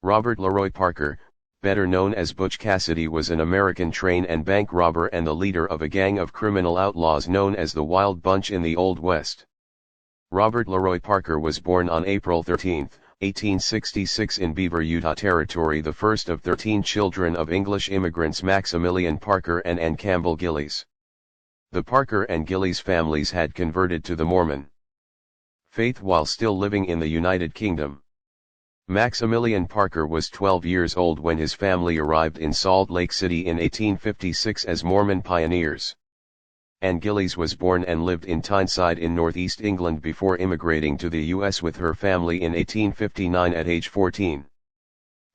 Robert LeRoy Parker, better known as Butch Cassidy, was an American train and bank robber and the leader of a gang of criminal outlaws known as the Wild Bunch in the Old West. Robert LeRoy Parker was born on April 13, 1866 in EveR, Utah Territory, the first of 13 children of English immigrants Maximilian Parker and Ann Campbell Gillies. The Parker and Gillies families had converted to the Mormon faith while still living in the United Kingdom. Maximilian Parker was 12 years old when his family arrived in Salt Lake City in 1856 as Mormon pioneers. Ann Gillies was born and lived in Tyneside in northeast England before immigrating to the U.S. with her family in 1859 at age 14.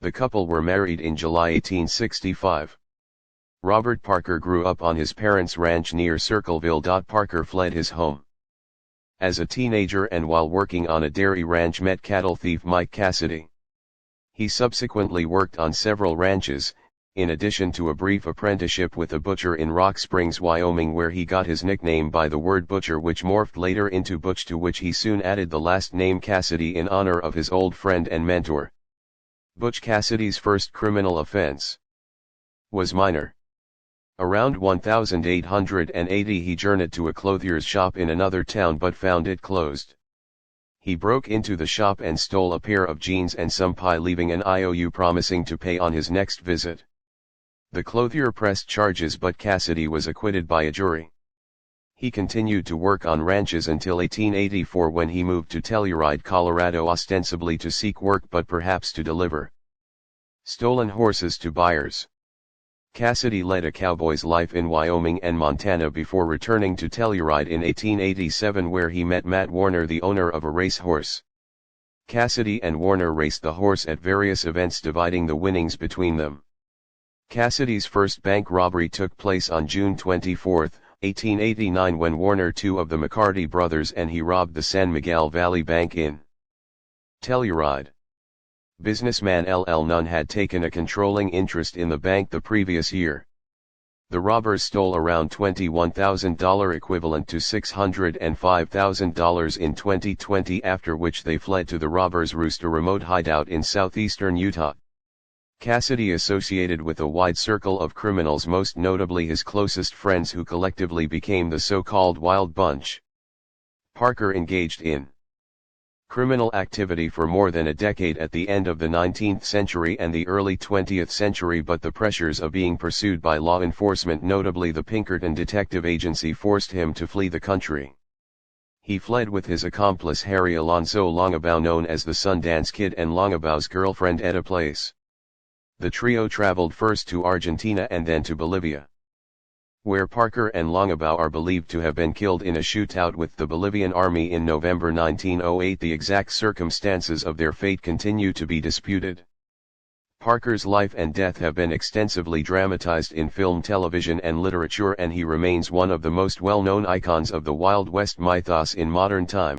The couple were married in July 1865. Robert Parker grew up on his parents' ranch near Circleville. Parker fled his home as a teenager and while working on a dairy ranch met cattle thief Mike Cassidy. He subsequently worked on several ranches, in addition to a brief apprenticeship with a butcher in Rock Springs, Wyoming, where he got his nickname by the word butcher, which morphed later into Butch, to which he soon added the last name Cassidy in honor of his old friend and mentor. Butch Cassidy's first criminal offense was minor. Around 1880 he journeyed to a clothier's shop in another town but found it closed. He broke into the shop and stole a pair of jeans and some pie, leaving an IOU promising to pay on his next visit. The clothier pressed charges but Cassidy was acquitted by a jury. He continued to work on ranches until 1884 when he moved to Telluride, Colorado, ostensibly to seek work but perhaps to deliver stolen horses to buyers. Cassidy led a cowboy's life in Wyoming and Montana before returning to Telluride in 1887, where he met Matt Warner, the owner of a racehorse. Cassidy and Warner raced the horse at various events, dividing the winnings between them. Cassidy's first bank robbery took place on June 24, 1889, when Warner, two of the McCarty brothers, and he robbed the San Miguel Valley Bank in Telluride. Businessman L.L. Nunn had taken a controlling interest in the bank the previous year. The robbers stole around $21,000, equivalent to $605,000 in 2020, after which they fled to the Robbers' Roost, a remote hideout in southeastern Utah. Cassidy associated with a wide circle of criminals, most notably his closest friends, who collectively became the so-called Wild Bunch. Parker engaged in criminal activity for more than a decade at the end of the 19th century and the early 20th century, but the pressures of being pursued by law enforcement, notably the Pinkerton Detective Agency, forced him to flee the country. He fled with his accomplice Harry Alonzo Longabaugh, known as the Sundance Kid, and Longabaugh's girlfriend Etta Place. The trio traveled first to Argentina and then to Bolivia, where Parker and Longabaugh are believed to have been killed in a shootout with the Bolivian army in November 1908. The exact circumstances of their fate continue to be disputed. Parker's life and death have been extensively dramatized in film, television, and literature, and he remains one of the most well-known icons of the Wild West mythos in modern times.